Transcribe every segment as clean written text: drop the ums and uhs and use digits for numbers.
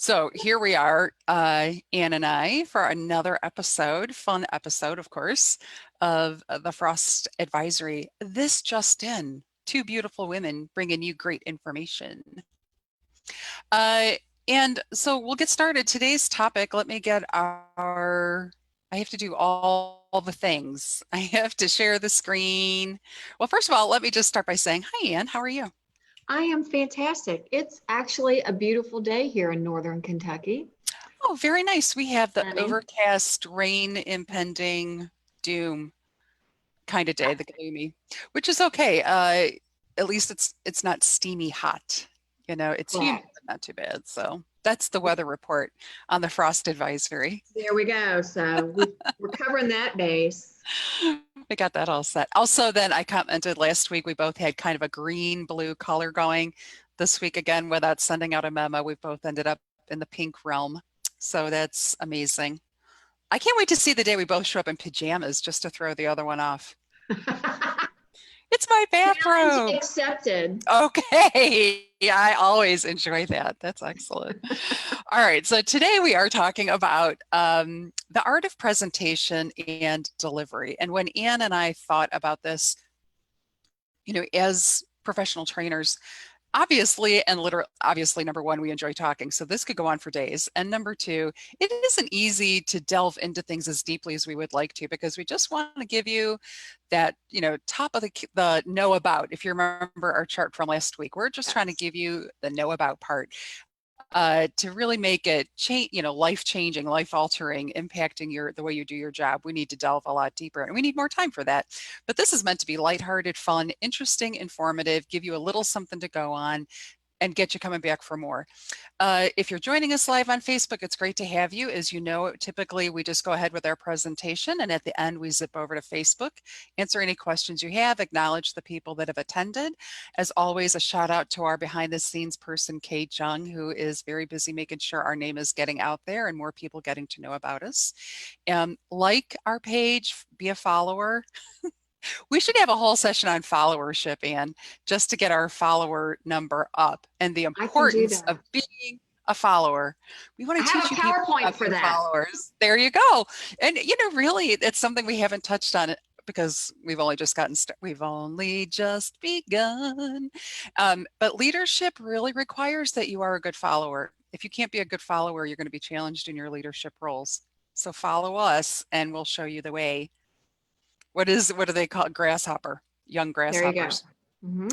So here we are, Ann and I, for another episode, fun episode, of course, of the Frost Advisory. This just in, two beautiful women bringing you great information. Uh, and so we'll get started. Today's topic, let me get I have to do all the things. I have to share the screen. Well, first of all, let me just start by saying, hi, Ann, how are you? I am fantastic. It's actually a beautiful day here in Northern Kentucky. Oh, very nice. We have the Sunny. overcast, rain impending, doom kind of day, the gloomy, which is okay. At least it's not steamy hot. You know, it's humid, Correct. but not too bad. So that's the weather report on the Frost Advisory. There we go. So we're covering that base. We got that all set. Also, then I commented last week, we both had kind of a green blue color going. This week, again, without sending out a memo, we both ended up in the pink realm. So that's amazing. I can't wait to see the day we both show up in pajamas just to throw the other one off. It's my Challenge bathrobe. accepted. Okay. Yeah, I always enjoy that. That's excellent. All right. So today we are talking about the art of presentation and delivery. And when Ann and I thought about this, you know, as professional trainers, obviously, and literally, obviously, number one, we enjoy talking. So this could go on for days. And number two, it isn't easy to delve into things as deeply as we would like to, because we just want to give you that, you know, top of the know about. If you remember our chart from last week, we're just trying to give you the know about part. To really make it change, you know, life-changing, life-altering, impacting the way you do your job, we need to delve a lot deeper, and we need more time for that. But this is meant to be lighthearted, fun, interesting, informative, give you a little something to go on, and get you coming back for more. If you're joining us live on Facebook, it's great to have you. As you know, typically we just go ahead with our presentation, and at the end we zip over to Facebook, answer any questions you have, acknowledge the people that have attended. As always, a shout out to our behind the scenes person, Kate Jung, who is very busy making sure our name is getting out there and more people getting to know about us. Like our page, be a follower. We should have a whole session on followership, Ann, just to get our follower number up and the I can do importance of that. being a follower. We want I to have teach a you people PowerPoint about for being that. followers. There you go. And you know, really, it's something we haven't touched on it because we've only just begun. But leadership really requires that you are a good follower. If you can't be a good follower, you're going to be challenged in your leadership roles. So follow us and we'll show you the way. What do they call it? Grasshopper, young There you go. grasshoppers. Mm-hmm.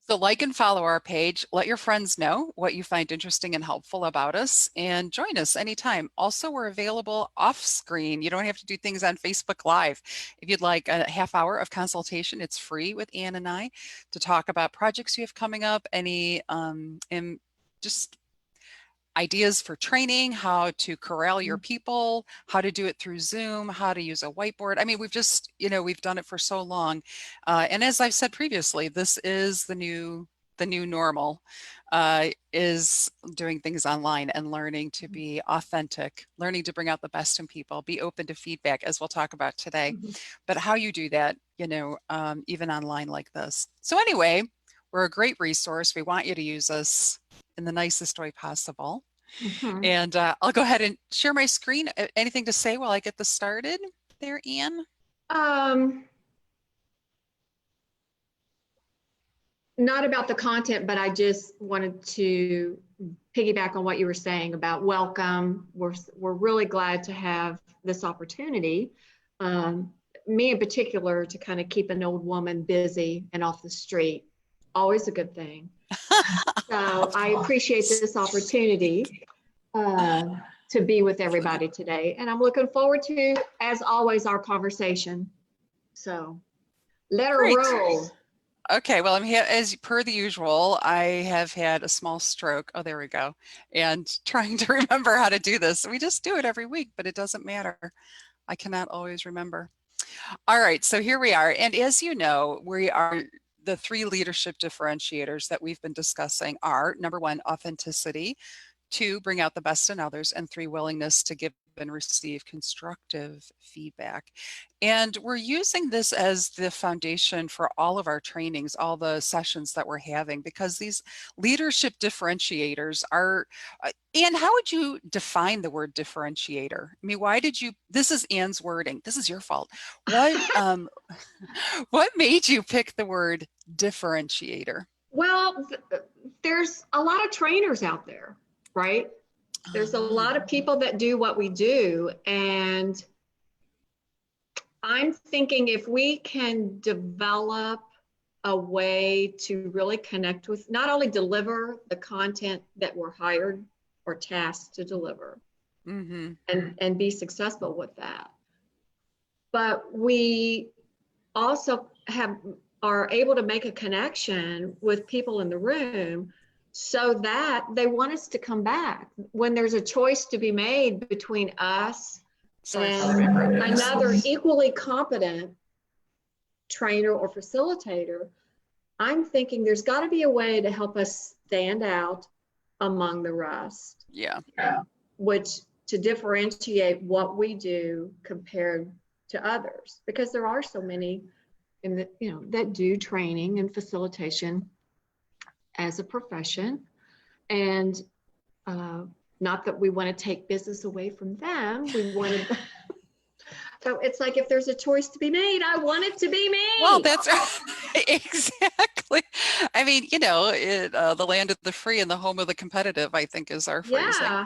So like and follow our page, let your friends know what you find interesting and helpful about us, and join us anytime. Also, we're available off screen. You don't have to do things on Facebook Live. If you'd like a half hour of consultation, it's free with Ann and I to talk about projects you have coming up, any and just ideas for training, how to corral your people, how to do it through Zoom, how to use a whiteboard. I mean, we've just, you know, we've done it for so long. And as I've said previously, this is the new normal, is doing things online and learning to be authentic, learning to bring out the best in people, be open to feedback, as we'll talk about today. But how you do that, you know, even online like this. So anyway, we're a great resource. We want you to use us in the nicest way possible. Mm-hmm. And I'll go ahead and share my screen. Anything to say while I get this started there, Ann? Not about the content, but I just wanted to piggyback on what you were saying about welcome. We're really glad to have this opportunity. Me in particular, to kind of keep an old woman busy and off the street, always a good thing. So I appreciate this opportunity to be with everybody today. And I'm looking forward to, as always, our conversation. So let her Great. roll. Okay, well, I'm here as per the usual. I have had a small stroke. Oh, there we go. And trying to remember how to do this. We just do it every week, but it doesn't matter. I cannot always remember. All right, so here we are. And as you know, we are the three leadership differentiators that we've been discussing are number one, authenticity, two, bring out the best in others, and three, willingness to give and receive constructive feedback. And we're using this as the foundation for all of our trainings, all the sessions that we're having, because these leadership differentiators are, Anne, how would you define the word differentiator? I mean, why did you, this is Anne's wording, this is your fault. What, what made you pick the word differentiator? Well, there's a lot of trainers out there, right? There's a lot of people that do what we do. And I'm thinking if we can develop a way to really connect with, not only deliver the content that we're hired or tasked to deliver, and be successful with that, but we also are able to make a connection with people in the room so that they want us to come back when there's a choice to be made between us and another equally competent trainer or facilitator. I'm thinking there's got to be a way to help us stand out among the rest. Yeah. Which to differentiate what we do compared to others, because there are so many in the, that do training and facilitation as a profession. And not that we want to take business away from them. We want to. So it's like, if there's a choice to be made, I want it to be me. Well, that's exactly. I mean, the land of the free and the home of the competitive, I think, is our phrasing. Yeah.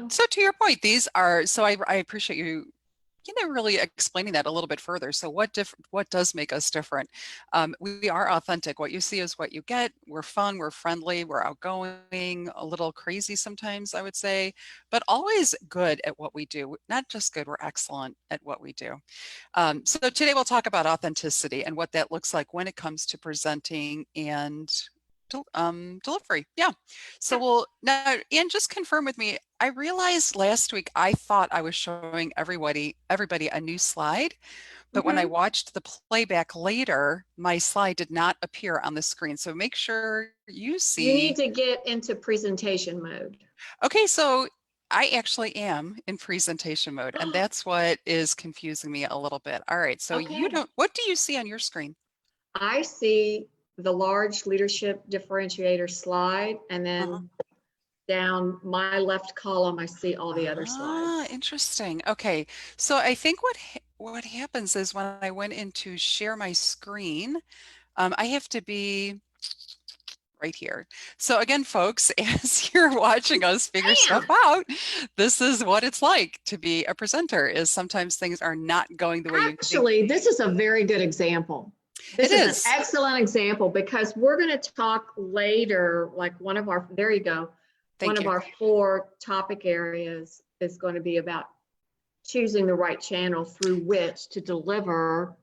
So to your point, these are, so I appreciate you, really explaining that a little bit further. So what does make us different? We are authentic. What you see is what you get. We're fun, we're friendly, we're outgoing, a little crazy sometimes, I would say, but always good at what we do. Not just good, we're excellent at what we do. So today we'll talk about authenticity and what that looks like when it comes to presenting and delivery. Yeah. So we'll now, Anne, just confirm with me. I realized last week I thought I was showing everybody a new slide, but when I watched the playback later, my slide did not appear on the screen. So make sure you see. You need to get into presentation mode. Okay, so I actually am in presentation mode, and that's what is confusing me a little bit. All right, so what do you see on your screen? I see the large leadership differentiator slide, and then down my left column, I see all the other slides. Interesting. Okay, so I think what happens is when I went in to share my screen, I have to be right here. So again, folks, as you're watching us figure stuff out, this is what it's like to be a presenter, is sometimes things are not going the way you think. Actually, this is a very good example. This is an excellent example, because we're going to talk later, like one of our 4 topic areas is going to be about choosing the right channel through which to deliver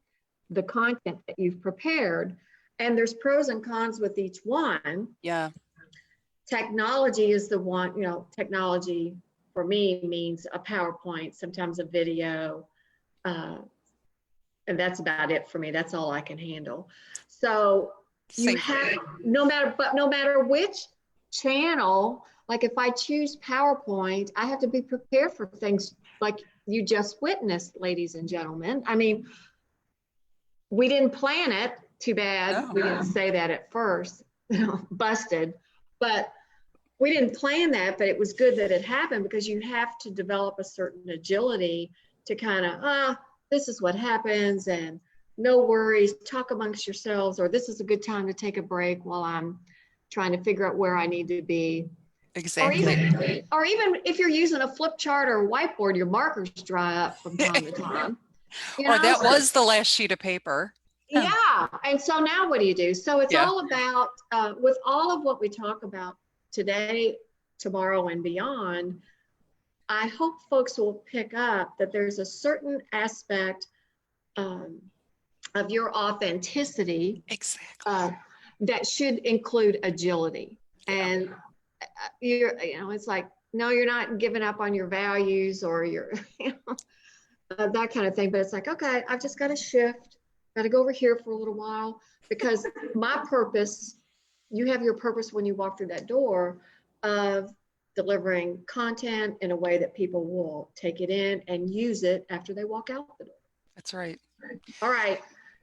the content that you've prepared. And there's pros and cons with each one. Yeah. Technology is the one, technology for me means a PowerPoint, sometimes a video, and that's about it for me. That's all I can handle. So you have, no matter which channel, like if I choose PowerPoint, I have to be prepared for things like you just witnessed, ladies and gentlemen. I mean, we didn't plan it. Too bad we didn't say that at first, busted. But we didn't plan that, but it was good that it happened, because you have to develop a certain agility to kind of, this is what happens, and no worries, talk amongst yourselves, or this is a good time to take a break while I'm trying to figure out where I need to be. Exactly. Or even if you're using a flip chart or a whiteboard, your markers dry up from time to time. Or that was the last sheet of paper. Yeah. And so now what do you do? So it's all about, with all of what we talk about today, tomorrow, and beyond, I hope folks will pick up that there's a certain aspect of your authenticity that should include agility. And it's like, no, you're not giving up on your values or your, that kind of thing. But it's like, okay, I've just got to shift, got to go over here for a little while, because my purpose, you have your purpose when you walk through that door of delivering content in a way that people will take it in and use it after they walk out the door. That's right. All right,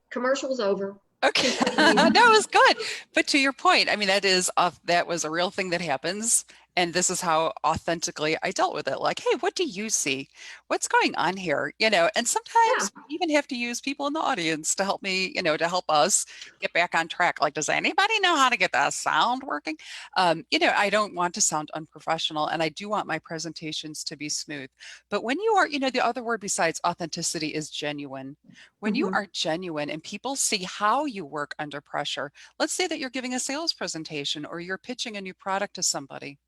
commercial's over. Okay. No, it was good. But to your point, I mean, that was a real thing that happens. And this is how authentically I dealt with it. Like, hey, what do you see? What's going on here? And Yeah. sometimes we even have to use people in the audience to help me, to help us get back on track. Like, does anybody know how to get that sound working? I don't want to sound unprofessional, and I do want my presentations to be smooth. But when you are, the other word besides authenticity is genuine. When you are genuine and people see how you work under pressure, let's say that you're giving a sales presentation or you're pitching a new product to somebody.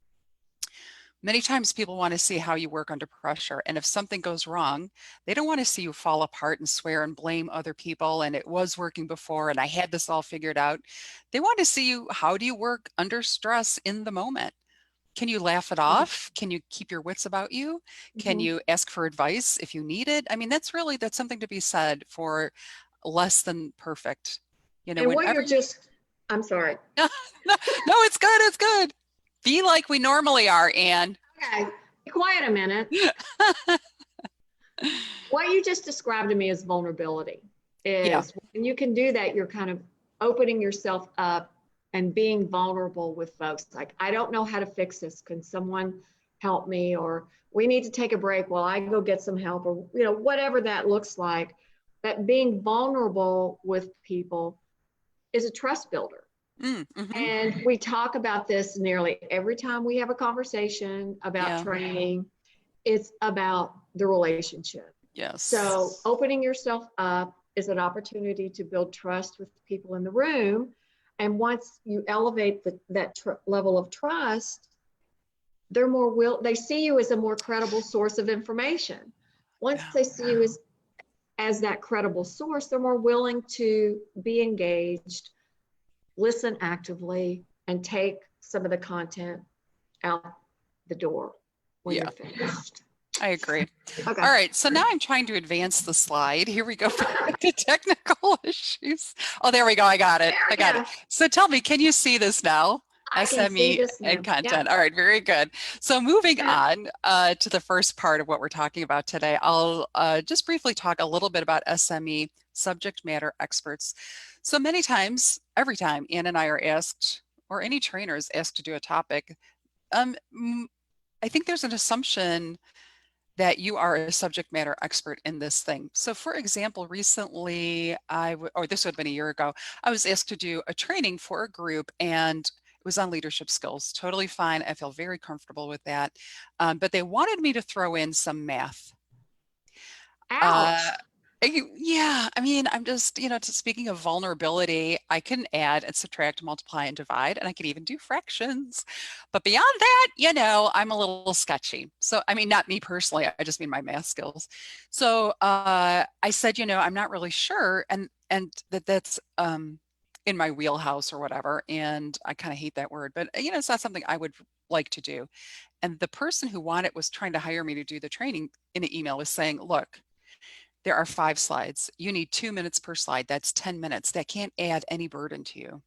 Many times people want to see how you work under pressure. And if something goes wrong, they don't want to see you fall apart and swear and blame other people. And it was working before, and I had this all figured out. They want to see you, how do you work under stress in the moment? Can you laugh it off? Can you keep your wits about you? Can you ask for advice if you need it? I mean, that's something to be said for less than perfect. And what you're just, I'm sorry. No, it's good. It's good. Be like we normally are, Anne. Okay, be quiet a minute. What you just described to me is vulnerability. When you can do that, you're kind of opening yourself up and being vulnerable with folks. Like, I don't know how to fix this. Can someone help me? Or we need to take a break while I go get some help, or whatever that looks like. That being vulnerable with people is a trust builder. And we talk about this nearly every time we have a conversation about training. It's about the relationship. Yes. So opening yourself up is an opportunity to build trust with the people in the room. And once you elevate that level of trust, they see you as a more credible source of information. Once they see you as that credible source, they're more willing to be engaged, listen actively, and take some of the content out the door when you're finished. I agree. Okay. All right. So now I'm trying to advance the slide. Here we go. Back to technical issues. Oh, there we go. I got it. I got it. So tell me, can you see this now? SME and content. All right, very good. So moving on to the first part of what we're talking about today, I'll just briefly talk a little bit about SME, subject matter experts. So many times, every time Ann and I are asked, or any trainer is asked to do a topic, I think there's an assumption that you are a subject matter expert in this thing. So for example, recently, or this would have been a year ago, I was asked to do a training for a group, and it was on leadership skills. Totally fine. I feel very comfortable with that. But they wanted me to throw in some math. Ouch. Yeah, I mean, I'm just, speaking of vulnerability, I can add and subtract, multiply and divide, and I can even do fractions. But beyond that, I'm a little sketchy. So, I mean, not me personally, I just mean my math skills. So I said, I'm not really sure, and that's in my wheelhouse or whatever. And I kind of hate that word, but it's not something I would like to do. And the person who was trying to hire me to do the training in an email was saying, look, there are 5 slides. You need 2 minutes per slide. That's 10 minutes. That can't add any burden to you.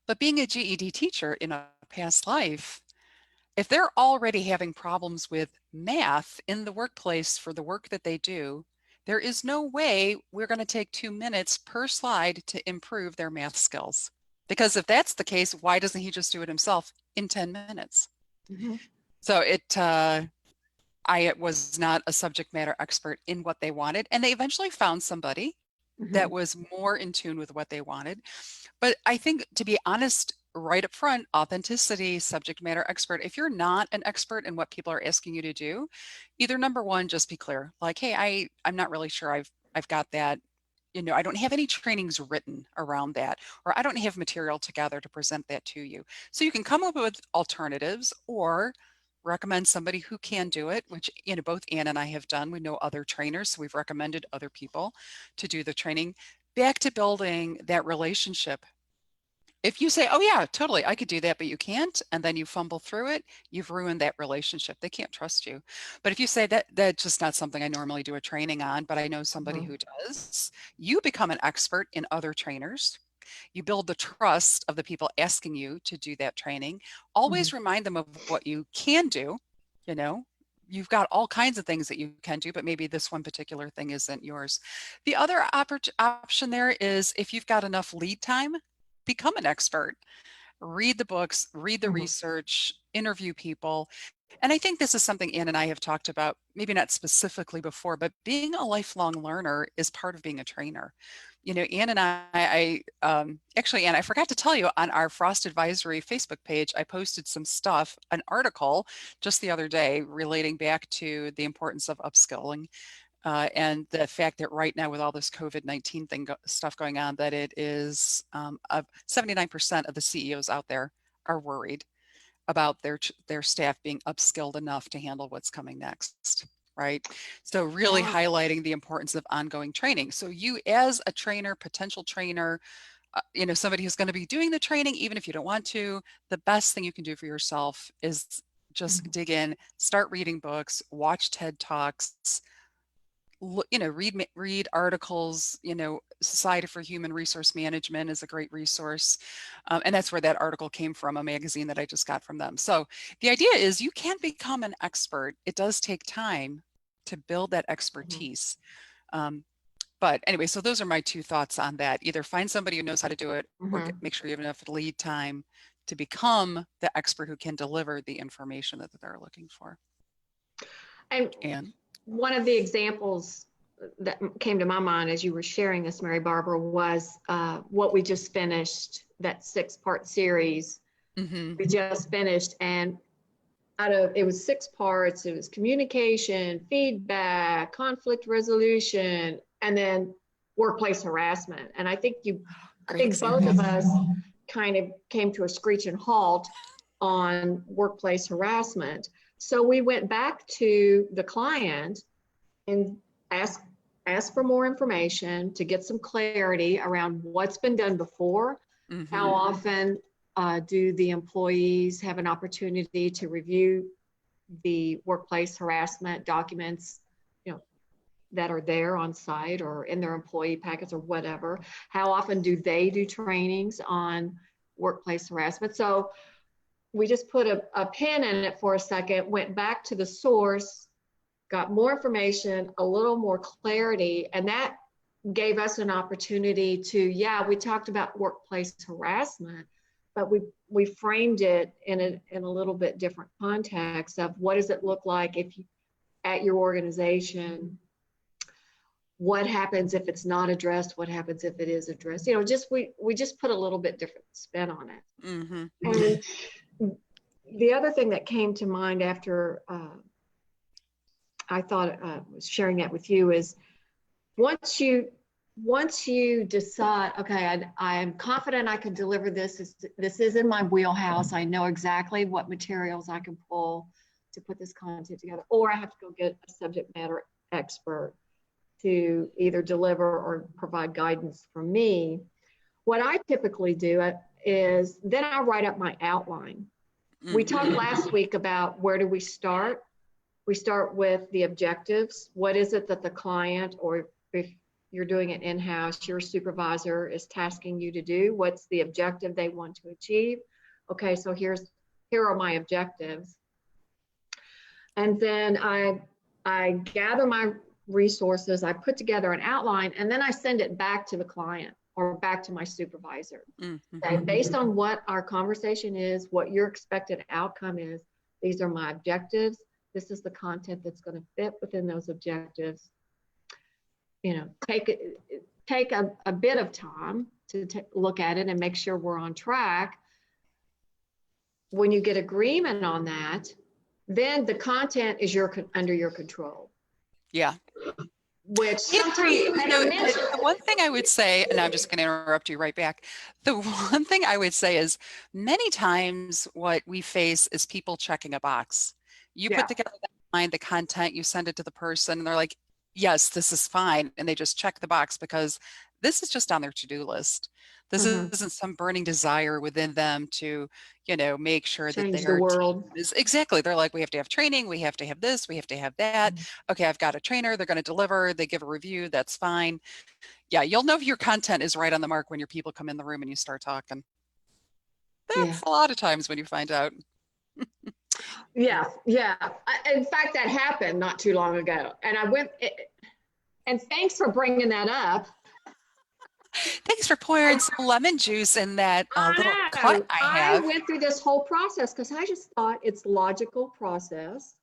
But being a GED teacher in a past life, if they're already having problems with math in the workplace for the work that they do, there is no way we're going to take 2 minutes per slide to improve their math skills. Because if that's the case, why doesn't he just do it himself in 10 minutes? So I was not a subject matter expert in what they wanted, and they eventually found somebody that was more in tune with what they wanted. But I think, to be honest, right up front, authenticity, subject matter expert, if you're not an expert in what people are asking you to do, either number one, just be clear, like, hey, I'm not really sure I've got that. I don't have any trainings written around that, or I don't have material together to present that to you. So you can come up with alternatives, or recommend somebody who can do it, which both Ann and I have done. We know other trainers, so we've recommended other people to do the training. Back to building that relationship. If you say, oh yeah, totally, I could do that, but you can't, and then you fumble through it, you've ruined that relationship. They can't trust you. But if you say that's just not something I normally do a training on, but I know somebody who does, you become an expert in other trainers. You build the trust of the people asking you to do that training. Mhm. Always remind them of what you can do. You know, you've got all kinds of things that you can do, but maybe this one particular thing isn't yours. The other option there is if you've got enough lead time, become an expert. Read the books, read the Mhm. research, interview people. And I think this is something Ann and I have talked about, maybe not specifically before, but being a lifelong learner is part of being a trainer. You know, Ann and actually, Ann, I forgot to tell you on our Frost Advisory Facebook page, I posted some stuff, an article just the other day relating back to the importance of upskilling. And the fact that right now with all this COVID-19 stuff going on, that it is 79% of the CEOs out there are worried about their staff being upskilled enough to handle what's coming next, right? So really Yeah. highlighting the importance of ongoing training. So you as a trainer, potential trainer, you know, somebody who's going to be doing the training, even if you don't want to, the best thing you can do for yourself is just Mhm. dig in, start reading books, watch TED Talks, you know, read articles. You know, Society for Human Resource Management is a great resource, and that's where that article came from, a magazine that I just got from them. So the idea is you can become an expert. It does take time to build that Mhm. expertise. But anyway, so those are my two thoughts on that. Either find somebody who knows how to do it, or Mhm. make sure you have enough lead time to become the expert who can deliver the information that they're looking for. And And one of the examples that came to my mind as you were sharing this, Mary Barbara, was what we just finished, that 6-part series mm-hmm. we just finished. And it was 6 parts. It was communication, feedback, conflict resolution, and then workplace harassment. And I think Great both of examples. us kind of came to a screeching halt on workplace harassment. So we went back to the client and asked for more information to get some clarity around what's been done before. Mm-hmm. How often do the employees have an opportunity to review the workplace harassment documents, you know, that are there on site or in their employee packets or whatever? How often do they do trainings on workplace harassment? So we just put a pin in it for a second, went back to the source, got more information, a little more clarity, and that gave us an opportunity to, yeah, we talked about workplace harassment, but we framed it in a little bit different context of what does it look like if you, at your organization, what happens if it's not addressed, what happens if it is addressed, you know, just we just put a little bit different spin on it. Mm-hmm. And the other thing that came to mind after I thought was sharing that with you is once you decide, okay, I'm confident I can deliver this. This is in my wheelhouse. I know exactly what materials I can pull to put this content together, or I have to go get a subject matter expert to either deliver or provide guidance from me. What I typically do is then I write up my outline. Mm-hmm. We talked last week about where do we start? We start with the objectives. What is it that the client, or if you're doing it in-house, your supervisor is tasking you to do? What's the objective they want to achieve? Okay, so here are my objectives. And then I gather my resources, I put together an outline, and then I send it back to the client or back to my supervisor. Mm-hmm. Say, based on what our conversation is, what your expected outcome is, these are my objectives. This is the content that's going to fit within those objectives. You know, take a bit of time to look at it and make sure we're on track. When you get agreement on that, then the content is under your control. Yeah. Which The one thing I would say, and I'm just going to interrupt you right back. The one thing I would say is many times what we face is people checking a box. You put together the content, you send it to the person, and they're like, yes, this is fine. And they just check the box because this is just on their to-do list. This Mhm. isn't some burning desire within them to, make sure that Change the their team world. is exactly. They're like, we have to have training, we have to have this, we have to have that. Okay, I've got a trainer, they're going to deliver, they give a review, that's fine. Yeah, you'll know if your content is right on the mark when your people come in the room and you start talking. Yeah. That's a lot of times when you find out. Yeah. Yeah. In fact, that happened not too long ago. And I went, and thanks for bringing that up. Thanks for pouring some lemon juice in that little I cut know. I I have. went through this whole process because I just thought it's logical process,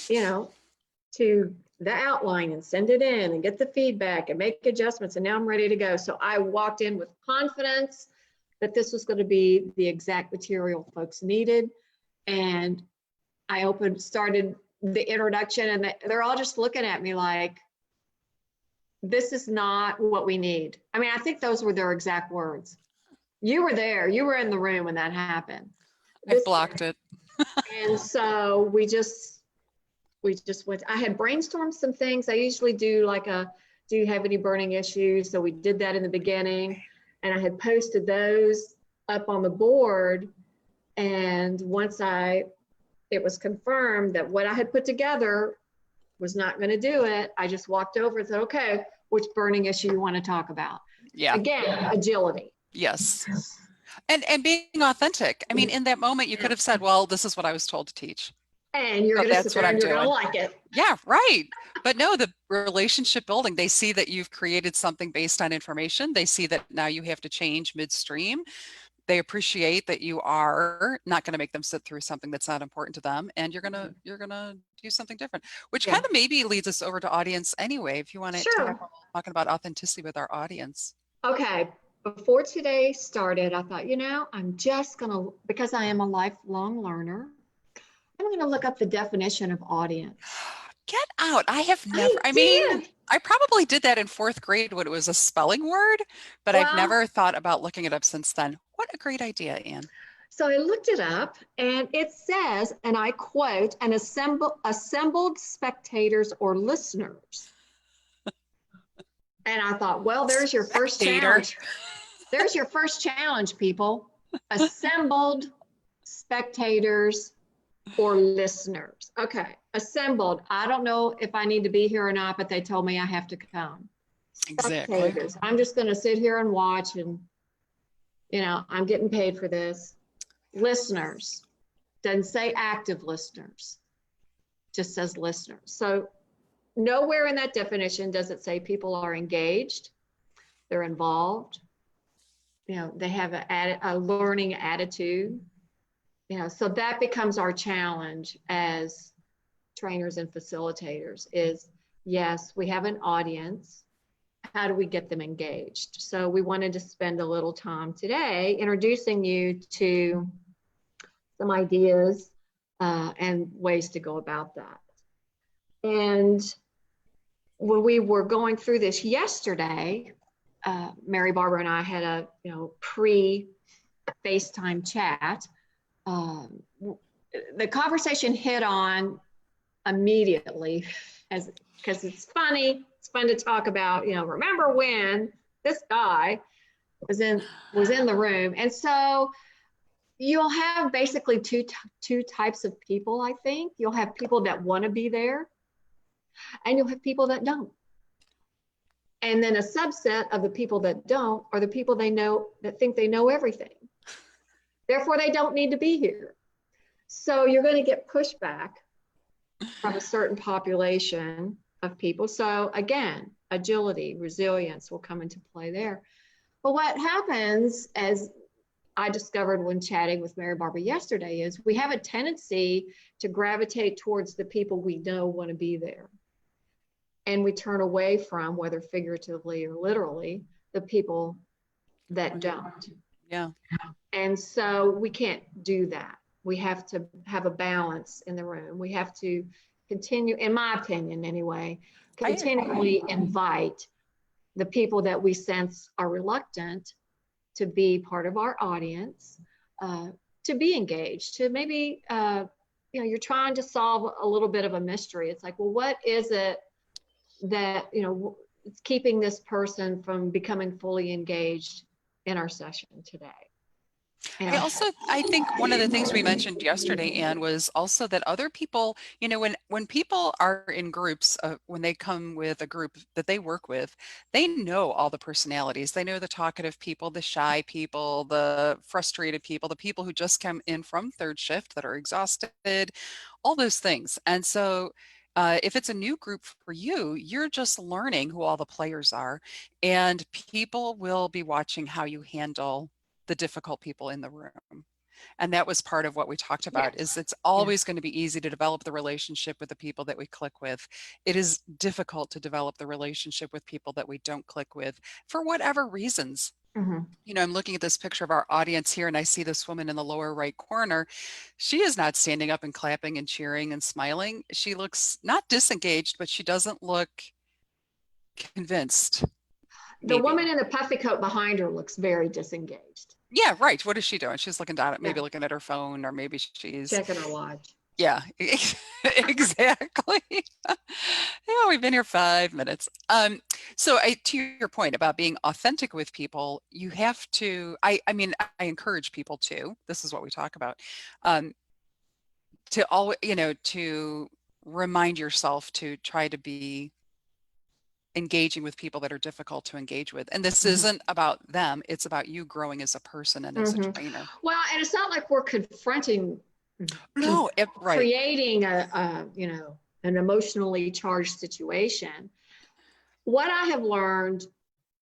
to the outline and send it in and get the feedback and make adjustments. And now I'm ready to go. So I walked in with confidence that this was going to be the exact material folks needed. And I started the introduction, and they're all just looking at me like, this is not what we need. I mean, I think those were their exact words. You were there, you were in the room when that happened. I've blocked it. And so we just went. I had brainstormed some things. I usually do do you have any burning issues? So we did that in the beginning, and I had posted those up on the board. And once it was confirmed that what I had put together was not going to do it, I just walked over and said, okay, which burning issue you want to talk about? Yeah. Again, agility. Yes. And being authentic. I mean, in that moment, you could have said, well, this is what I was told to teach. And you're going to sit there and you're going to like it. Yeah, right. But no, the relationship building, they see that you've created something based on information. They see that now you have to change midstream. They appreciate that you are not going to make them sit through something that's not important to them, and you're gonna do something different, which kind of maybe leads us over to audience anyway, if you want to talking about authenticity with our audience. Okay. Before today started, I thought, I'm just going to, because I am a lifelong learner, I'm going to look up the definition of audience. Get out. I have never, I probably did that in 4th grade when it was a spelling word, but I've never thought about looking it up since then. What a great idea, Ann. So I looked it up, and it says, and I quote, an assembled spectators or listeners. And I thought, well, there's your first challenge. There's your first challenge, people. Assembled spectators or listeners. Okay, assembled. I don't know if I need to be here or not, but they told me I have to come. Exactly. Spectators. I'm just going to sit here and watch, and I'm getting paid for this. Listeners. Doesn't say active listeners. Just says listeners. So nowhere in that definition does it say people are engaged, they're involved, they have a learning attitude. So that becomes our challenge as trainers and facilitators is, yes, we have an audience. How do we get them engaged? So we wanted to spend a little time today introducing you to some ideas and ways to go about that. And when we were going through this yesterday, Mary Barbara and I had a pre-FaceTime chat. The conversation hit on immediately because it's funny. It's fun to talk about. Remember when this guy was in the room, and so you'll have basically two types of people. I think you'll have people that want to be there, and you'll have people that don't. And then a subset of the people that don't are the people that think they know everything. Therefore, they don't need to be here. So you're going to get pushback from a certain population of people. So again, agility, resilience will come into play there. But what happens, as I discovered when chatting with Mary Barbara yesterday, is we have a tendency to gravitate towards the people we know want to be there. And we turn away from, whether figuratively or literally, the people that don't. Yeah. And so we can't do that. We have to have a balance in the room. We have to continue, in my opinion anyway, continually invite the people that we sense are reluctant to be part of our audience, to be engaged, to maybe, you're trying to solve a little bit of a mystery. It's like, well, what is it that, it's keeping this person from becoming fully engaged in our session today. And I think one of the things we mentioned yesterday, Anne, was also that other people, you know, when people are in groups, when they come with a group that they work with, they know all the personalities. They know the talkative people, the shy people, the frustrated people, the people who just come in from third shift that are exhausted, all those things. And so if it's a new group for you, you're just learning who all the players are, and people will be watching how you handle the difficult people in the room. And that was part of what we talked about, yes, is it's yes. always going to be easy to develop the relationship with the people that we click with. It is difficult to develop the relationship with people that we don't click with for whatever reasons. Mhm. You know, I'm looking at this picture of our audience here, and I see this woman in the lower right corner. She is not standing up and clapping and cheering and smiling. She looks not disengaged, but she doesn't look convinced, The maybe. woman in the puffy coat behind her looks very disengaged. Yeah, right. What is she doing? She's looking down at, Yeah, maybe looking at her phone, or maybe she's, checking her watch. yeah, exactly. Yeah, we've been here 5 minutes. So to your point about being authentic with people, you have to, I mean, I encourage people to, this is what we talk about, um, to always, you know, to remind yourself to try to be engaging with people that are difficult to engage with. And this Mhm. isn't about them, it's about you growing as a person and as a Mhm. trainer. Well, and it's not like we're confronting, No, right. creating you know, an emotionally charged situation. What I have learned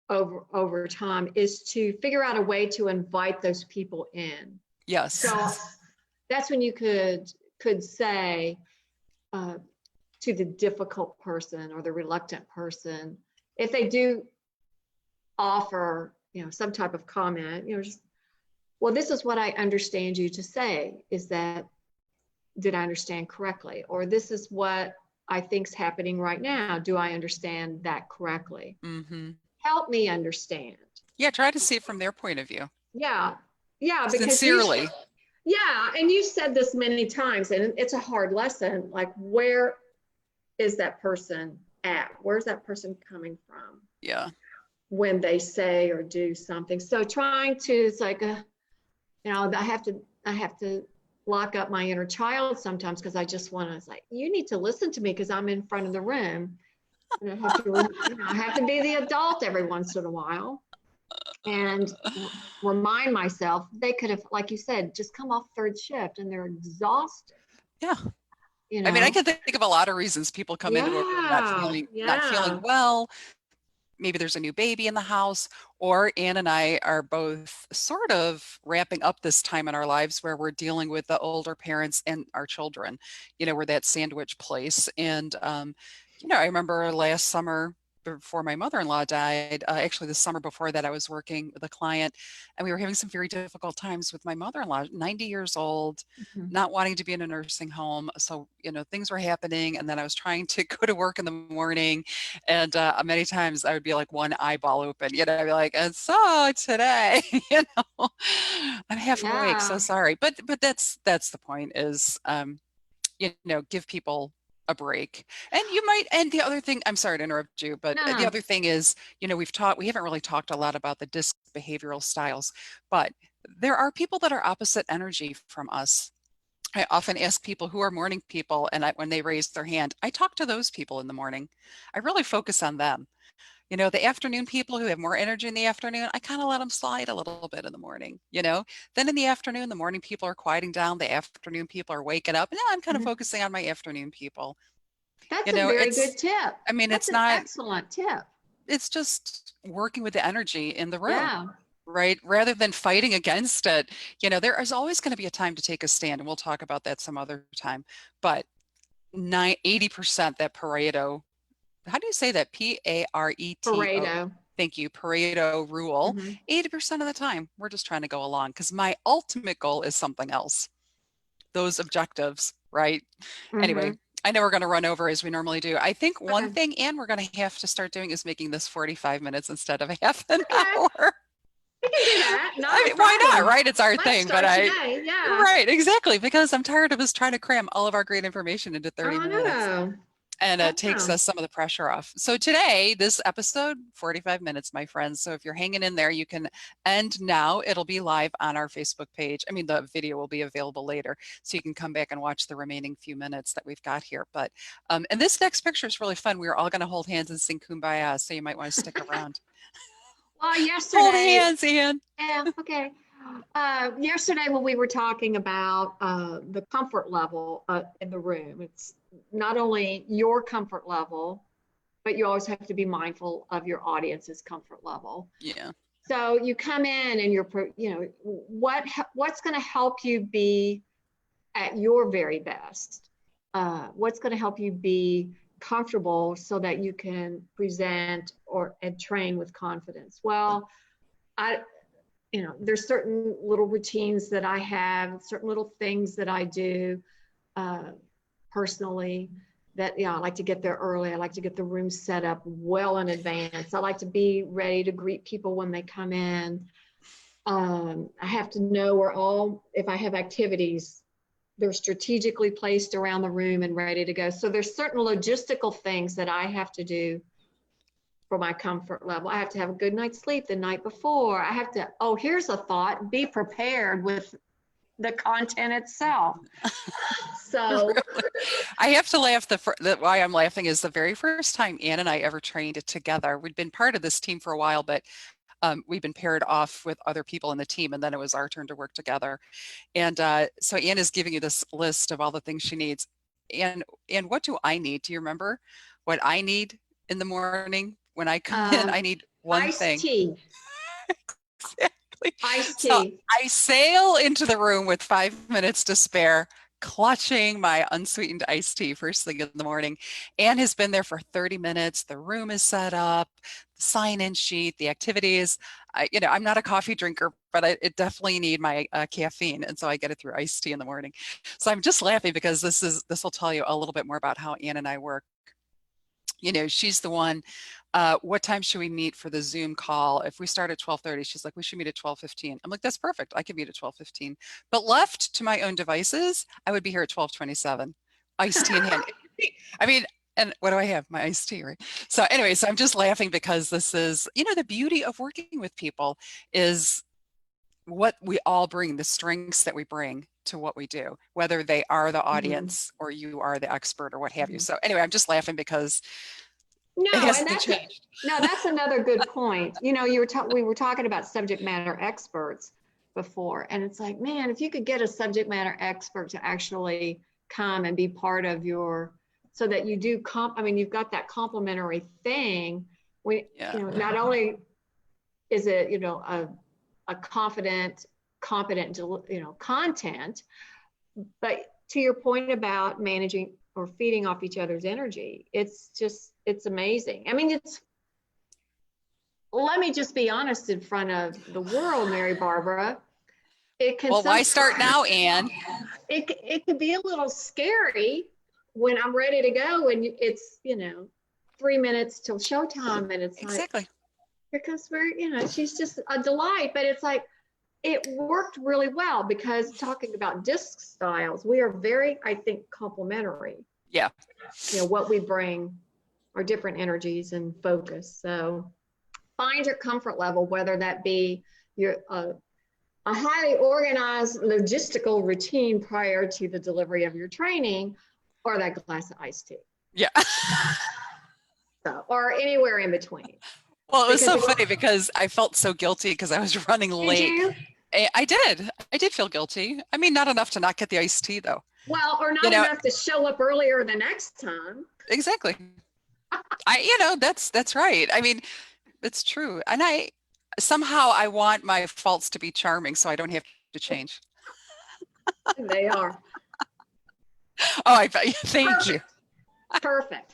over time is to figure out a way to invite those people in. Yes. So that's when you could say to the difficult person or the reluctant person, if they do offer, you know, some type of comment, you know, just, well, this is what I understand you to say. Is that, did I understand correctly? Or this is what I think's happening right now. Do I understand that correctly? Mm-hmm. Help me understand. Yeah, try to see it from their point of view. Yeah. Yeah, because Sincerely. yeah, and you said this many times, and it's a hard lesson. Like, where is that person at? Where's that person coming from Yeah. when they say or do something? So trying to, it's like, you know, I have to lock up my inner child sometimes, because I just want to, it's like, you need to listen to me because I'm in front of the room. And I have to, you know, I have to be the adult every once in a while and remind myself they could have, like you said, just come off third shift and they're exhausted, Yeah. you I mean, I know? can think of a lot of reasons people come into a room Yeah, not feeling yeah. well. Maybe there's a new baby in the house, or Anne and I are both sort of wrapping up this time in our lives where we're dealing with the older parents and our children. You know, we're that sandwich place. And, you know, I remember last summer before my mother-in-law died, actually the summer before that, I was working with a client, and we were having some very difficult times with my mother-in-law, 90 years old, Mhm. not wanting to be in a nursing home. So, you know, things were happening, and then I was trying to go to work in the morning, and many times I would be like one eyeball open, you know, I'd be like, and so today, you know, I'm half awake, so Yeah. sorry. But that's the point, is, you know, give people a break. And you might, and the other thing, I'm sorry to interrupt you, but No, the no. other thing is, you know, we haven't really talked a lot about the DISC behavioral styles, but there are people that are opposite energy from us. I often ask people who are morning people, and when they raise their hand, I talk to those people in the morning. I really focus on them. You know, the afternoon people who have more energy in the afternoon, I kind of let them slide a little bit in the morning, you know. Then in the afternoon, the morning people are quieting down, the afternoon people are waking up. Now I'm kind of Mhm. focusing on my afternoon people. That's You a know, very good tip. I mean, That's it's an not, excellent tip. it's just working with the energy in the room. Yeah. Right? Rather than fighting against it, you know, there is always going to be a time to take a stand, and we'll talk about that some other time. But 80%, that Pareto, how do you say that? Pareto. Pareto. Thank you. Pareto rule. Mhm. 80% of the time, we're just trying to go along, because my ultimate goal is something else. Those objectives, right? Anyway, Mhm. I know we're going to run over as we normally do. I think one Okay. thing, Anne, we're going to have to start doing is making this 45 minutes instead of half an Okay. hour. We can do that. I Not a mean, why not, problem. right? It's our Let's thing, but start today. Yeah. right, exactly, because I'm tired of us trying to cram all of our great information into 30 Oh minutes. no. and it takes Awesome. us some of the pressure off. So today, this episode, 45 minutes, my friends. So if you're hanging in there, you can end now. It'll be live on our Facebook page. I mean, the video will be available later, so you can come back and watch the remaining few minutes that we've got here. But and this next picture is really fun. We're all going to hold hands and sing Kumbaya, so you might want to stick around. Well, Hold yesterday, hands, Ann. yeah, okay. Yesterday when we were talking about the comfort level in the room, it's not only your comfort level, but you always have to be mindful of your audience's comfort level. Yeah. So you come in and what's going to help you be at your very best? What's going to help you be comfortable so that you can present and train with confidence? Well, there's certain little routines that I have, certain little things that I do personally that, I like to get there early. I like to get the room set up well in advance. I like to be ready to greet people when they come in. I have to know if I have activities, they're strategically placed around the room and ready to go. So there's certain logistical things that I have to do for my comfort level. I have to have a good night's sleep the night before. I have to, here's a thought, be prepared with the content itself. So Really? I have to laugh. Why I'm laughing is the very first time Ann and I ever trained together. We'd been part of this team for a while, but we've been paired off with other people in the team, and then it was our turn to work together. And so Ann is giving you this list of all the things she needs. And what do I need? Do you remember what I need in the morning when I come in? I need one thing. Iced tea. Exactly. Iced So tea. I sail into the room with 5 minutes to spare, clutching my unsweetened iced tea first thing in the morning. Ann has been there for 30 minutes. The room is set up, the sign-in sheet, the activities. I'm not a coffee drinker, but I definitely need my caffeine, and so I get it through iced tea in the morning. So I'm just laughing because this will tell you a little bit more about how Ann and I work. She's the one, what time should we meet for the Zoom call? If we start at 12:30, she's like, we should meet at 12:15. I'm like, that's perfect. I can meet at 12:15. But left to my own devices, I would be here at 12:27, iced tea in hand. I mean, and what do I have? My iced tea, right? So anyway, so I'm just laughing because this is, the beauty of working with people is what we all bring, the strengths that we bring to what we do, whether they are the audience or you are the expert or what have you. So anyway, I'm just laughing because it No, and hasn't changed. that's another good point. We were talking about subject matter experts before, and it's like, man, if you could get a subject matter expert to actually come and be part of so that you do you've got that complementary thing. Not only is it, a competent, content, but to your point about managing or feeding off each other's energy, it's amazing. Let me just be honest in front of the world, Mary Barbara. Well, why start now, Ann? It could be a little scary when I'm ready to go and it's, 3 minutes till showtime, and it's exactly. like, here comes Mary, she's just a delight, but it's like, it worked really well because talking about disc styles, we are very, I think, complementary. Yeah. What we bring are different energies and focus. So find your comfort level, whether that be a highly organized logistical routine prior to the delivery of your training, or that glass of iced tea. Yeah. Or anywhere in between. Well, it was so funny because I felt so guilty because I was running late. Did you? I did feel guilty. I mean, not enough to not get the iced tea though. Well, or not enough to show up earlier the next time. Exactly. That's right. I mean, it's true. And somehow I want my faults to be charming so I don't have to change. They are. Oh, thank you. Perfect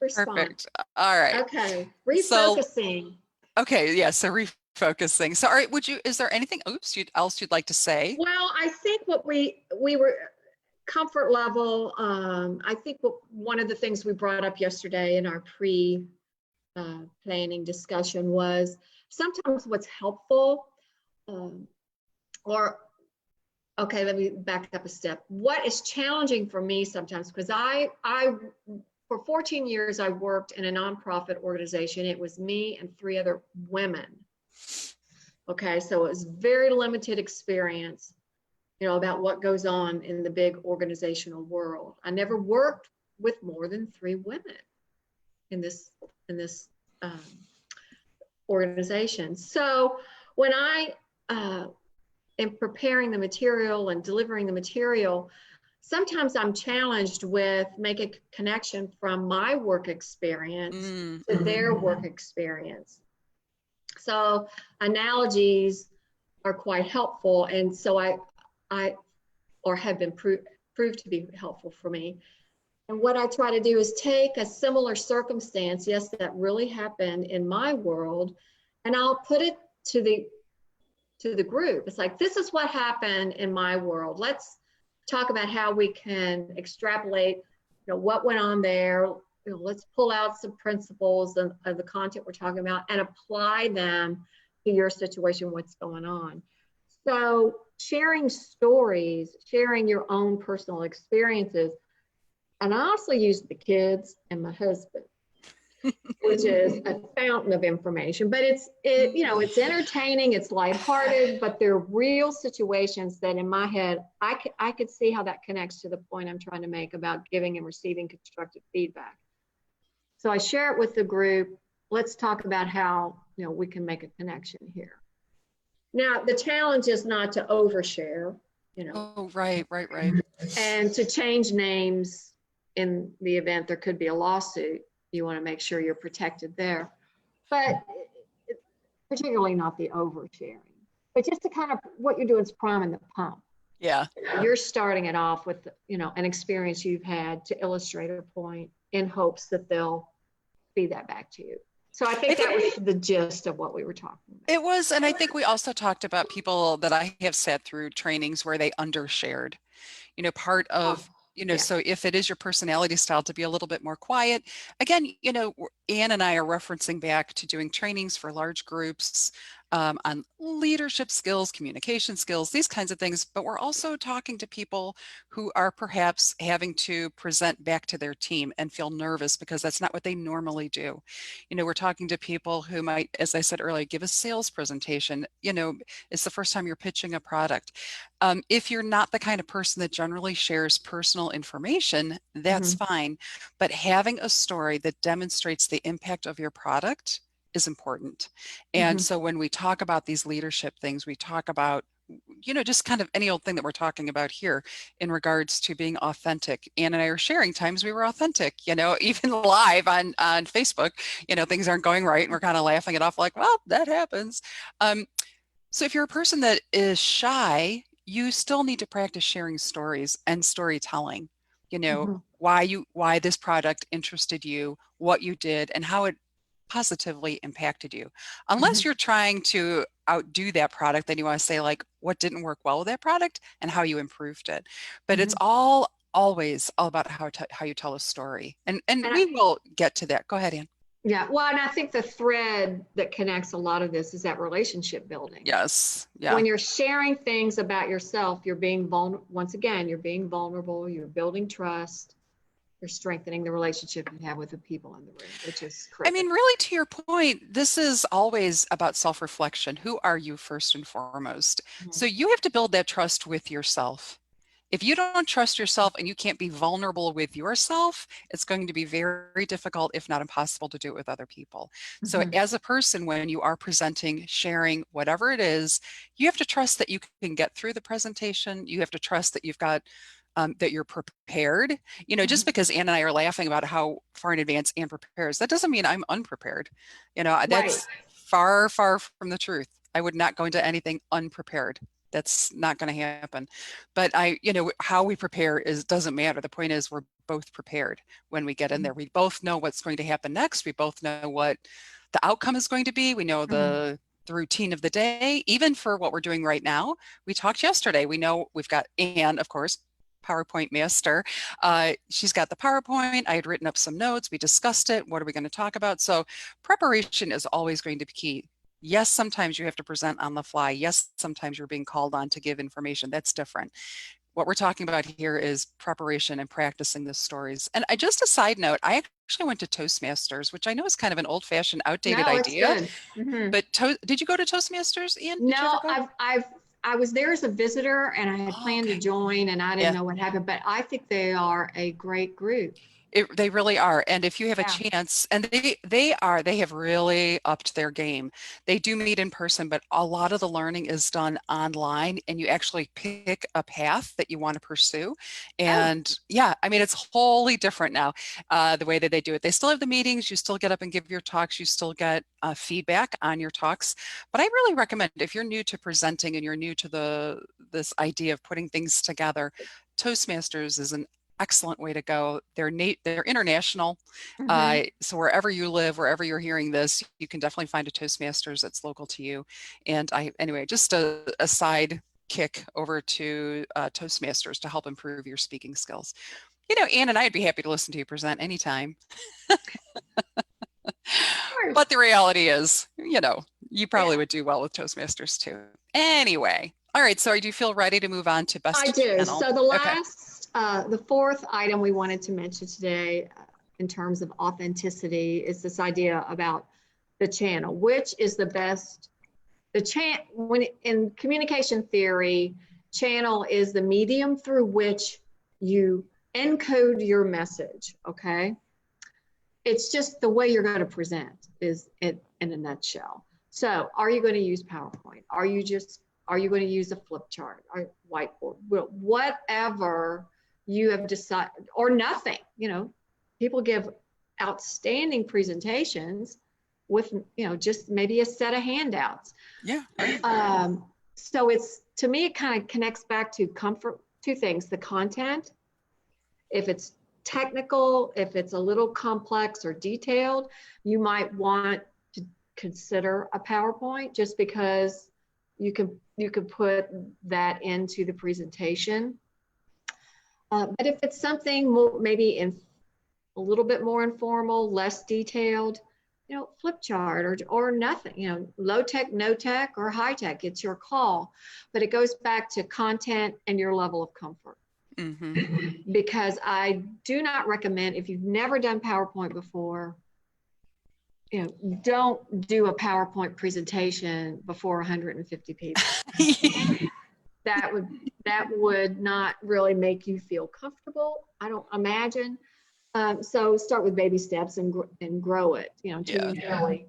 response. Perfect. All right. Okay. Refocusing. So refocusing. So, all right, is there anything else you'd like to say? Well, I think what we were comfort level. I think one of the things we brought up yesterday in our planning discussion was sometimes what's helpful, let me back up a step. What is challenging for me sometimes, because I for 14 years, I worked in a nonprofit organization. It was me and 3 other women. Okay, so it was very limited experience, about what goes on in the big organizational world. I never worked with more than 3 women in this organization. So when I am preparing the material and delivering the material, sometimes I'm challenged with make a connection from my work experience to their work experience. So analogies are quite helpful, and so I have been proved to be helpful for me. And what I try to do is take a similar circumstance, yes, that really happened in my world, and I'll put it to the group. It's like, this is what happened in my world. Let's talk about how we can extrapolate, what went on there. Let's pull out some principles of the content we're talking about and apply them to your situation, what's going on. So sharing stories, sharing your own personal experiences, and I also use the kids and my husband, which is a fountain of information, but it's entertaining, it's lighthearted, but they're real situations that in my head, I could see how that connects to the point I'm trying to make about giving and receiving constructive feedback. So I share it with the group. Let's talk about how, we can make a connection here. Now, the challenge is not to overshare, Oh, right. and to change names in the event there could be a lawsuit. You want to make sure you're protected there, but particularly not the oversharing. But just to kind of, what you're doing is priming the pump. Yeah. You're starting it off with, an experience you've had to illustrate a point in hopes that they'll feed that back to you. So I think that was the gist of what we were talking about. It was, and I think we also talked about people that I have sat through trainings where they undershared, part of, so if it is your personality style to be a little bit more quiet, again, Ann and I are referencing back to doing trainings for large groups on leadership skills, communication skills, these kinds of things. But we're also talking to people who are perhaps having to present back to their team and feel nervous because that's not what they normally do. We're talking to people who might, as I said earlier, give a sales presentation. It's the first time you're pitching a product. If you're not the kind of person that generally shares personal information, that's fine. But having a story that demonstrates the impact of your product is important. And so when we talk about these leadership things, we talk about, just kind of any old thing that we're talking about here in regards to being authentic. Ann and I are sharing times we were authentic, even live on Facebook, things aren't going right. And we're kind of laughing it off like, well, that happens. So if you're a person that is shy, you still need to practice sharing stories and storytelling, why this product interested you, what you did, and how it positively impacted you. Unless you're trying to outdo that product, then you want to say like what didn't work well with that product and how you improved it. But it's always all about how you tell a story. And we will get to that. Go ahead, Ann. Yeah, well, and I think the thread that connects a lot of this is that relationship building. Yes. Yeah. When you're sharing things about yourself, you're being vulnerable. Once again, you're being vulnerable, you're building trust, you're strengthening the relationship you have with the people in the room, which is critical. I mean, really, to your point, this is always about self-reflection. Who are you first and foremost? So you have to build that trust with yourself. If you don't trust yourself and you can't be vulnerable with yourself, it's going to be very difficult, if not impossible, to do it with other people. So as a person, when you are presenting, sharing, whatever it is, you have to trust that you can get through the presentation. You have to trust that you've got that you're prepared. Just because Ann and I are laughing about how far in advance Ann prepares, that doesn't mean I'm unprepared. That's far, far from the truth. I would not go into anything unprepared. That's not going to happen. But how we prepare doesn't matter. The point is we're both prepared when we get in there. We both know what's going to happen next. We both know what the outcome is going to be. We know the routine of the day. Even for what we're doing right now, we talked yesterday. We know we've got Ann, of course, PowerPoint master. She's got the PowerPoint. I had written up some notes. We discussed it. What are we going to talk about? So preparation is always going to be key. Yes, sometimes you have to present on the fly. Yes, sometimes you're being called on to give information. That's different. what we're talking about here is preparation and practicing the stories. And just a side note, I actually went to Toastmasters, which I know is kind of an old-fashioned, outdated No, it's idea. good. Mhm. But did you go to Toastmasters, Ian? Did you ever No, go? I was there as a visitor and I had Oh, planned to okay. join and I didn't Yeah. know what happened, but I think they are a great group. They really are. And if you have a Yeah. chance, and they have really upped their game. They do meet in person, but a lot of the learning is done online and you actually pick a path that you want to pursue. Oh, And yeah, I mean, it's wholly different now, the way that they do it. They still have the meetings, you still get up and give your talks, you still get feedback on your talks. But I really recommend if you're new to presenting and you're new to this idea of putting things together, Toastmasters is an excellent way to go. They're international. mhm. So wherever you live, wherever you're hearing this, you can definitely find a Toastmasters that's local to you. And anyway, just a side kick over to Toastmasters to help improve your speaking skills. You know, Ann and I'd be happy to listen to you present anytime. Of course. But the reality is, you know, you Yeah, probably would do well with Toastmasters too. Anyway, all right. So do you feel ready to move on to I best do. channel? So Okay. the fourth item we wanted to mention today in terms of authenticity is this idea about the channel, which is the best, when in communication theory, channel is the medium through which you encode your message, okay? It's just the way you're going to present is it in a nutshell. So are you going to use PowerPoint? Are you going to use a flip chart or whiteboard? Well, whatever you have decided, or nothing, you know, people give outstanding presentations with, you know, just maybe a set of handouts. Yeah. So to me, it kind of connects back to comfort, two things, the content, if it's technical, if it's a little complex or detailed, you might want to consider a PowerPoint just because you can put that into the presentation. But if it's something more, maybe in a little bit more informal, less detailed, you know, flip chart or nothing, you know, low tech, no tech, or high tech, it's your call. But it goes back to content and your level of comfort. Mm-hmm. Because I do not recommend, if you've never done PowerPoint before, you know, don't do a PowerPoint presentation before 150 people. That would not really make you feel comfortable, I don't imagine. So start with baby steps and grow it, you know, until you really,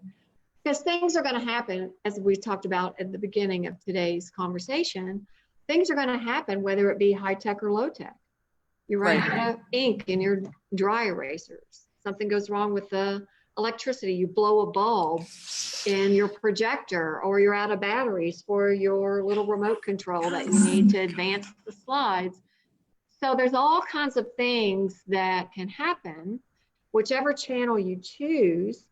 because things are going to happen, as we talked about at the beginning of today's conversation. Things are going to happen whether it be high tech or low tech. You run out of ink in your dry erasers. Something goes wrong with the electricity. You blow a bulb in your projector, or you're out of batteries for your little remote control that you need to advance the slides. So there's all kinds of things that can happen, whichever channel you choose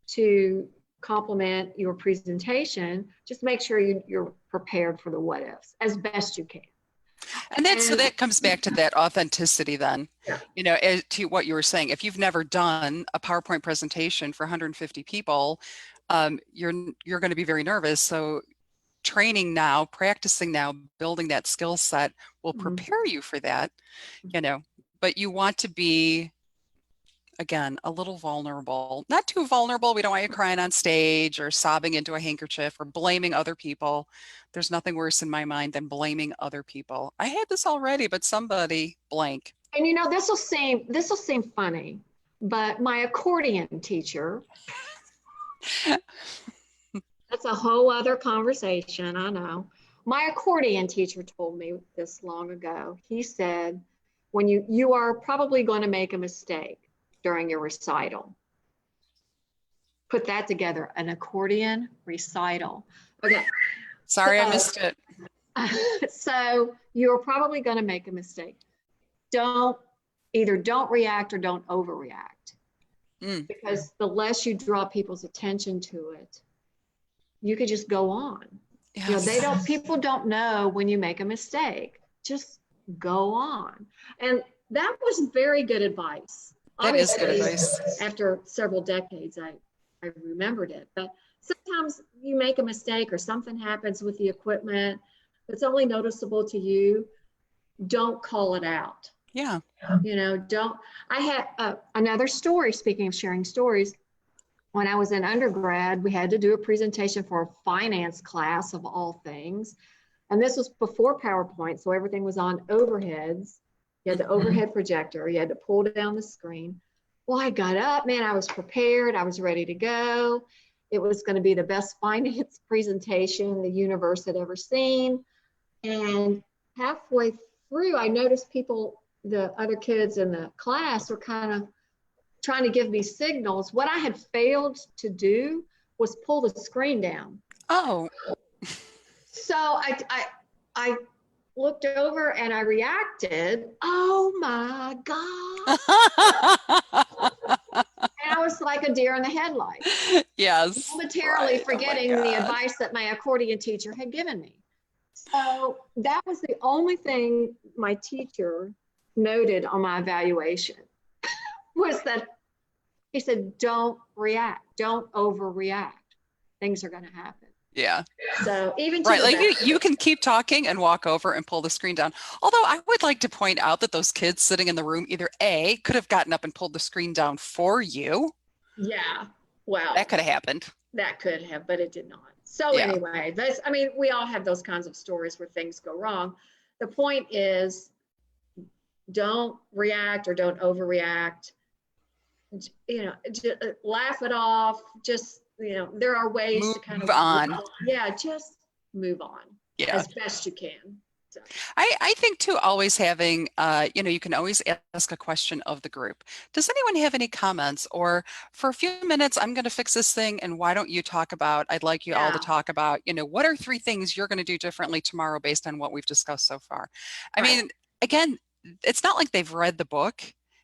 to complement your presentation. Just make sure you're prepared for the what ifs as best you can. And so that comes back to that authenticity then, Yeah. you know, to what you were saying. If you've never done a PowerPoint presentation for 150 people, you're going to be very nervous. So training now, practicing now, building that skill set will prepare you for that, you know, but you want to be, again, a little vulnerable, not too vulnerable. We don't want you crying on stage or sobbing into a handkerchief or blaming other people. There's nothing worse in my mind than blaming other people. I had this already, but somebody blank. And you know, this will seem funny, but my accordion teacher, that's a whole other conversation, I know. My accordion teacher told me this long ago. He said, when you are probably going to make a mistake during your recital. Put that together, an accordion recital. Okay. Sorry, I missed it. So you're probably going to make a mistake. Don't react or don't overreact. Because the less you draw people's attention to it, you could just go on. Yes. You know, people don't know when you make a mistake. Just go on. And that was very good advice. That is good advice. After several decades, I remembered it. But sometimes you make a mistake or something happens with the equipment that's only noticeable to you. don't call it out. Yeah. Don't. I had another story, speaking of sharing stories. When I was in undergrad, we had to do a presentation for a finance class of all things. And this was before PowerPoint, so everything was on overheads. You had the overhead projector, you had to pull down the screen. Well, I got up, man, I was prepared, I was ready to go. It was going to be the best finance presentation the universe had ever seen. And halfway through, I noticed people, the other kids in the class, were kind of trying to give me signals. What I had failed to do was pull the screen down. Oh. So I looked over and I reacted, oh my God. And I was like a deer in the headlights. Yes. Momentarily right. forgetting the advice that my accordion teacher had given me. So that was the only thing my teacher noted on my evaluation was that he said, don't react, don't overreact. Things are going to happen. Yeah. So even right, like you can keep talking and walk over and pull the screen down. Although I would like to point out that those kids sitting in the room either A, could have gotten up and pulled the screen down for you. Yeah, well, that could have happened. That could have, but it did not. So yeah. Anyway, we all have those kinds of stories where things go wrong. The point is, don't react or don't overreact. Laugh it off. Just, there are ways move to kind of move on. Yeah, just move on as best you can. So. I think too, always having, you can always ask a question of the group. Does anyone have any comments? Or for a few minutes, I'm going to fix this thing. And why don't you talk about, I'd like you all to talk about, what are 3 things you're going to do differently tomorrow based on what we've discussed so far? I mean, again, it's not like they've read the book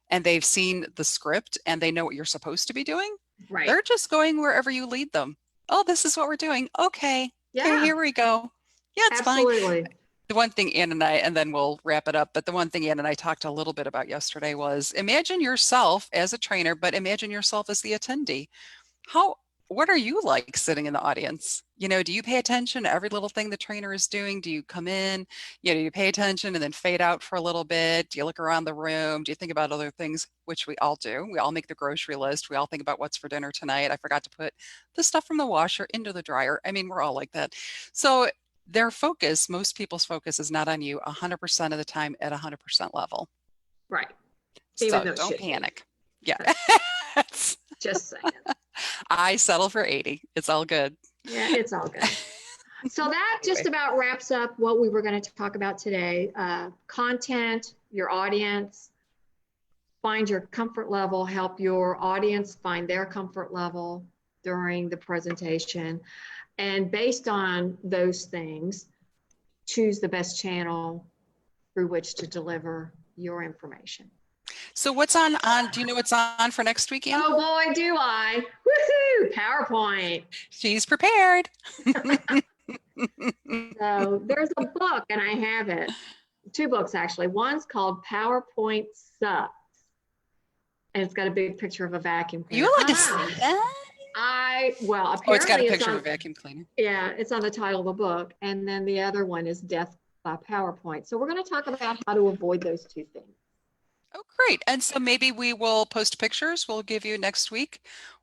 and they've seen the script and they know what you're supposed to be doing. Right. They're just going wherever you lead them. Oh, this is what we're doing. Okay. Yeah. Here we go. Yeah, it's Absolutely. fine. The one thing Ann and I, and then we'll wrap it up, but the one thing Ann and I talked a little bit about yesterday was imagine yourself as a trainer, but imagine yourself as the attendee. What are you like sitting in the audience? Do you pay attention to every little thing the trainer is doing? Do you come in, do you pay attention and then fade out for a little bit? Do you look around the room? Do you think about other things, which we all do? We all make the grocery list. We all think about what's for dinner tonight. I forgot to put the stuff from the washer into the dryer. I mean, we're all like that. So most people's focus is not on you 100% of the time at 100% level. Right. So don't panic. Yeah. Just saying. I settle for 80. It's all good. Yeah, it's all good. So that just about wraps up what we were going to talk about today. Content, your audience, find your comfort level, help your audience find their comfort level during the presentation. And based on those things, choose the best channel through which to deliver your information. So what's on, do you know what's on for next week, Ann? Oh boy, do I. Woohoo, PowerPoint. She's prepared. So there's a book and I have it. 2 books actually. One's called PowerPoint Sucks. And it's got a big picture of a vacuum cleaner. You allowed to say that? Apparently it's got a picture of a vacuum cleaner. Yeah, it's on the title of the book. And then the other one is Death by PowerPoint. So we're going to talk about how to avoid those 2 things. Oh, great. And so maybe we will post pictures. We'll give you next week.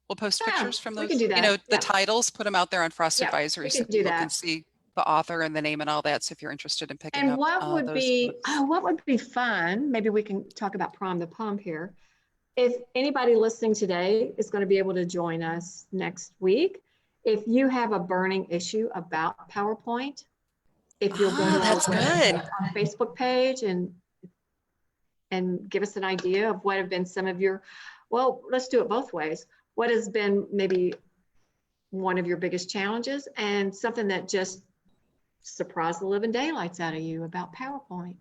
We'll post pictures from those, we can do that. The titles, put them out there on Frost Advisory so people can see the author and the name and all that. So if you're interested in picking up. And what would be fun, maybe we can talk about Prime the Pump here. If anybody listening today is going to be able to join us next week, if you have a burning issue about PowerPoint, if you'll go to our Facebook page and give us an idea of what have been some of your, let's do it both ways. What has been maybe one of your biggest challenges and something that just surprised the living daylights out of you about PowerPoint?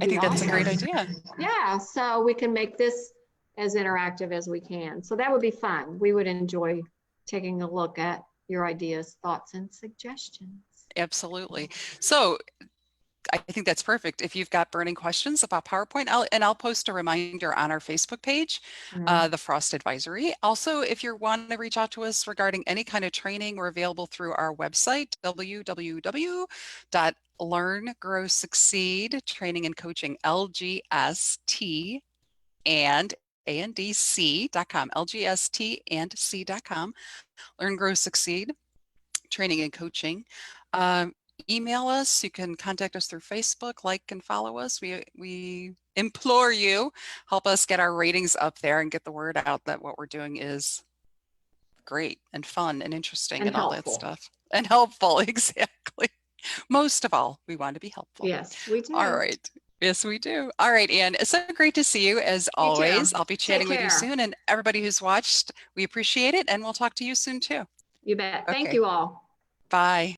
I think that's a great idea. Yeah, so we can make this as interactive as we can. So that would be fun. We would enjoy taking a look at your ideas, thoughts, and suggestions. Absolutely. So I think that's perfect. If you've got burning questions about PowerPoint, I'll post a reminder on our Facebook page, the Frost Advisory. Also, if you want to reach out to us regarding any kind of training, we're available through our website, www.Learn, Grow, Succeed, Training and Coaching, LGST and ANDC.com, LGST and C.com, Learn, Grow, Succeed, Training and Coaching. Email us. You can contact us through Facebook, like and follow us. We implore you, help us get our ratings up there and get the word out that what we're doing is great and fun and interesting and all that stuff. And helpful, exactly. Most of all, we want to be helpful. Yes, we do. All right. Yes, we do. All right, Ann, it's so great to see you as always. I'll be chatting with you soon. And everybody who's watched, we appreciate it. And we'll talk to you soon too. You bet. Thank you all. Bye.